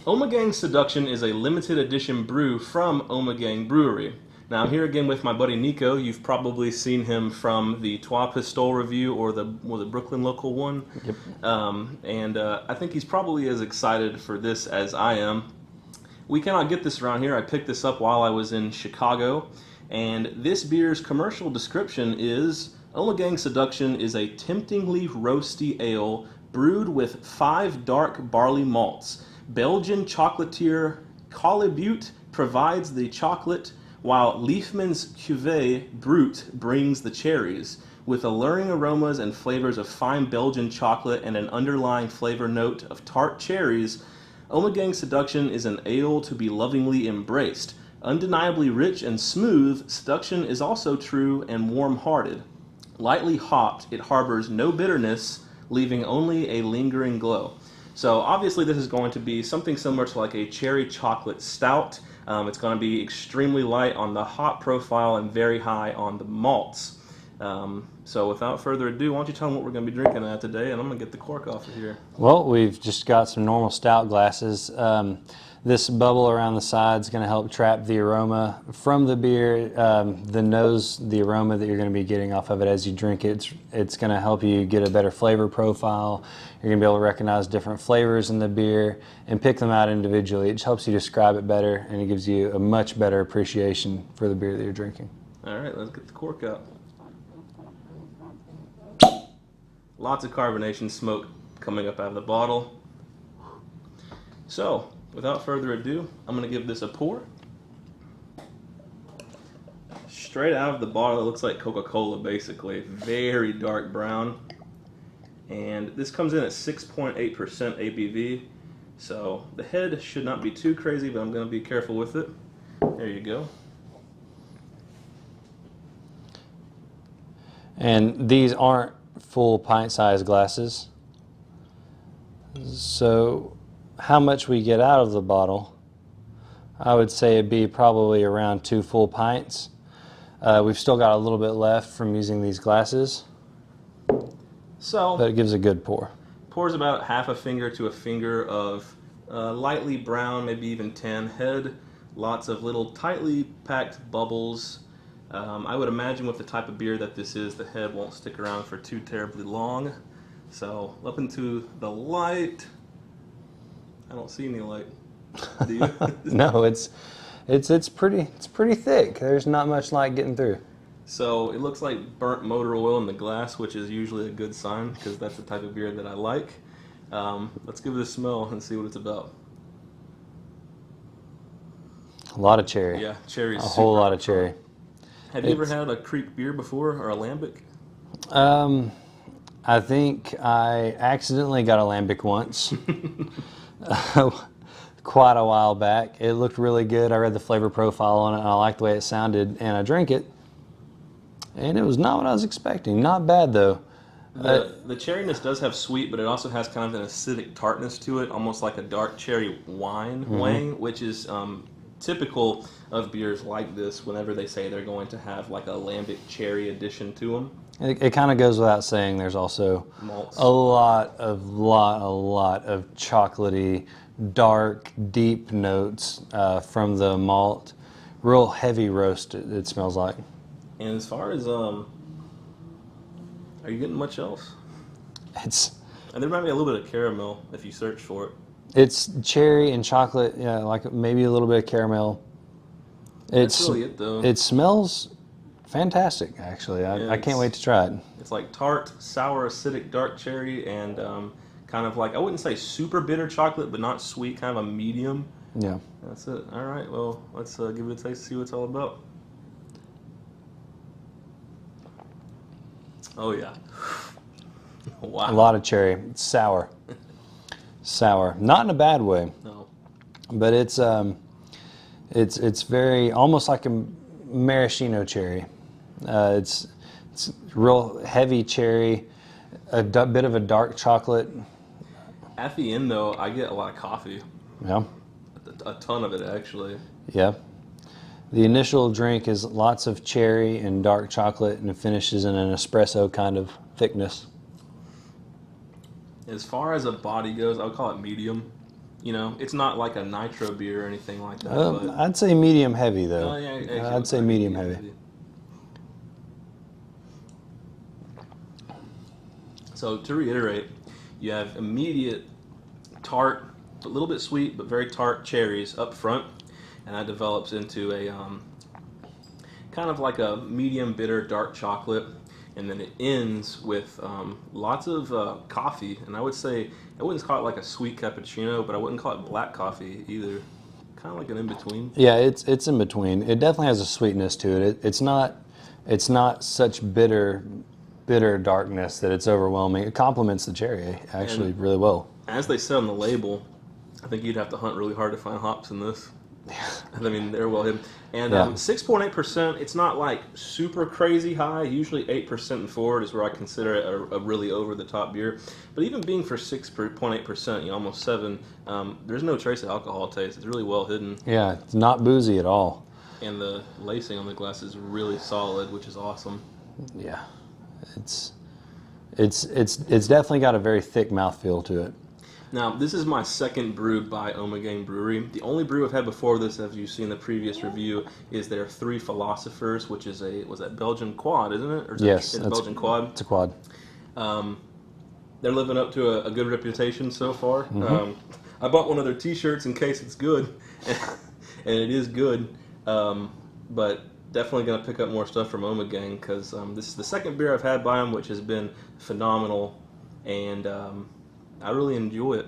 Ommegang Seduction is a limited edition brew from Ommegang Brewery. Now I'm here again with my buddy Nico. You've probably seen him from the Trois Pistoles review or the Brooklyn local one. Yep. And I think he's probably as excited for this as I am. We cannot get this around here. I picked this up while I was in Chicago. And this beer's commercial description is Ommegang Seduction is a temptingly roasty ale brewed with 5 dark barley malts. Belgian chocolatier Collibut provides the chocolate, while Liefmann's Cuvée Brut brings the cherries. With alluring aromas and flavors of fine Belgian chocolate and an underlying flavor note of tart cherries, Ommegang Seduction is an ale to be lovingly embraced. Undeniably rich and smooth, Seduction is also true and warm-hearted. Lightly hopped, it harbors no bitterness, leaving only a lingering glow. So obviously this is going to be something similar to like a cherry chocolate stout. It's going to be extremely light on the hop profile and very high on the malts. So without further ado, why don't you tell them what we're going to be drinking today, and I'm going to get the cork off of here. Well, we've just got some normal stout glasses. This bubble around the side is going to help trap the aroma from the beer. The nose, the aroma that you're going to be getting off of it as you drink it, it's going to help you get a better flavor profile. You're going to be able to recognize different flavors in the beer and pick them out individually. It just helps you describe it better, and it gives you a much better appreciation for the beer that you're drinking. All right, let's get the cork out. Lots of carbonation smoke coming up out of the bottle. So, without further ado, I'm going to give this a pour. Straight out of the bottle, it looks like Coca-Cola basically. Very dark brown. And this comes in at 6.8% ABV. So the head should not be too crazy, but I'm going to be careful with it. There you go. And these aren't full pint-sized glasses. So how much we get out of the bottle, I would say it'd be probably around 2 full pints. We've still got a little bit left from using these glasses, so but it gives a good pour. Pours about half a finger to a finger of lightly brown, maybe even tan head. Lots of little tightly packed bubbles. I would imagine with the type of beer that this is, the head won't stick around for too terribly long. So up into the light. I don't see any light. Do you? No, it's pretty thick. There's not much light getting through. So it looks like burnt motor oil in the glass, which is usually a good sign because that's the type of beer that I like. Let's give it a smell and see what it's about. A lot of cherry. Yeah, cherry. A whole lot of cherry. Have you ever had a creek beer before, or a lambic? I think I accidentally got a lambic once. Quite a while back. It looked really good. I read the flavor profile on it, and I liked the way it sounded, and I drank it. And it was not what I was expecting. Not bad, though. The cherryness does have sweet, but it also has kind of an acidic tartness to it, almost like a dark cherry wine wang, which is typical of beers like this whenever they say they're going to have like a lambic cherry addition to them. It kind of goes without saying there's also malts. a lot of chocolatey, dark, deep notes from the malt. Real heavy roast, it smells like. And as far as, are you getting much else? And there might be a little bit of caramel if you search for it. It's cherry and chocolate, yeah, like maybe a little bit of caramel. That's really it, though. It smells fantastic, actually. I can't wait to try it. It's like tart, sour, acidic, dark cherry, and kind of like, I wouldn't say super bitter chocolate, but not sweet, kind of a medium. Yeah. That's it. All right, well, let's give it a taste, see what it's all about. Oh, yeah. Wow. A lot of cherry. It's sour. Sour. Not in a bad way. No. But it's very, almost like a maraschino cherry. It's real heavy cherry, bit of a dark chocolate. At the end, though, I get a lot of coffee. Yeah. A ton of it, actually. Yeah. The initial drink is lots of cherry and dark chocolate, and it finishes in an espresso kind of thickness. As far as a body goes, I would call it medium. You know, it's not like a nitro beer or anything like that. But I'd say medium heavy though. oh, yeah, actually, I'd say medium heavy. So to reiterate, you have immediate tart, a little bit sweet, but very tart cherries up front, and that develops into a kind of like a medium bitter dark chocolate, and then it ends with lots of coffee. And I would say I wouldn't call it like a sweet cappuccino, but I wouldn't call it black coffee either. Kind of like an in between. Yeah, it's in between. It definitely has a sweetness to it. It's not such bitter darkness that it's overwhelming. It complements the cherry actually really well. As they said on the label, I think you'd have to hunt really hard to find hops in this. I mean, they're well hidden. And 6.8%, it's not like super crazy high. Usually 8% and forward is where I consider it a really over-the-top beer. But even being for 6.8%, you know, almost 7, there's no trace of alcohol taste. It's really well hidden. Yeah, it's not boozy at all. And the lacing on the glass is really solid, which is awesome. Yeah, it's definitely got a very thick mouthfeel to it. Now, this is my second brew by Ommegang Brewery. The only brew I've had before this, as you've seen in the previous review, is their Three Philosophers, which is was that Belgian quad, isn't it? Or is yes, it's a Belgian quad. It's a quad. They're living up to a good reputation so far. Mm-hmm. I bought one of their T-shirts in case it's good, and it is good. But definitely going to pick up more stuff from Ommegang because this is the second beer I've had by them, which has been phenomenal, and I really enjoy it.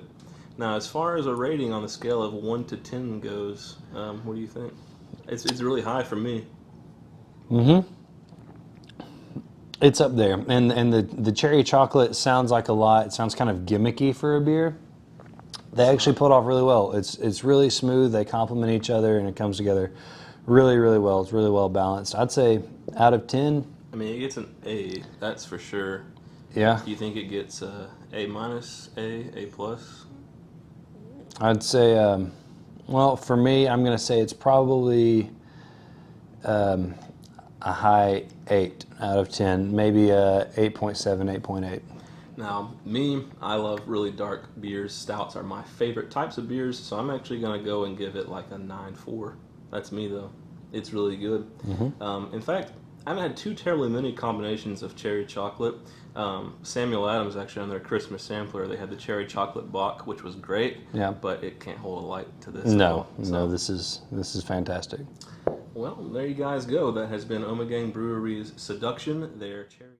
Now, as far as a rating on the scale of 1 to 10 goes, what do you think? It's really high for me. Mm-hmm. It's up there, and the cherry chocolate sounds like a lot. It sounds kind of gimmicky for a beer. They actually pulled off really well. It's really smooth. They complement each other, and it comes together really, really well. It's really well balanced. I'd say out of 10. I mean, it gets an A, that's for sure. Yeah. Do you think it gets A minus, A plus? I'd say, well, for me, I'm going to say it's probably a high 8 out of 10, maybe a 8.7, 8.8. Now, me, I love really dark beers. Stouts are my favorite types of beers, so I'm actually going to go and give it like a 9.4. That's me, though. It's really good. Mm-hmm. In fact, I haven't had too terribly many combinations of cherry chocolate. Samuel Adams, actually, on their Christmas sampler, they had the cherry chocolate Bock, which was great. Yeah. But it can't hold a light to this. No, this is fantastic. Well, there you guys go. That has been Ommegang Brewery's Seduction, their cherry.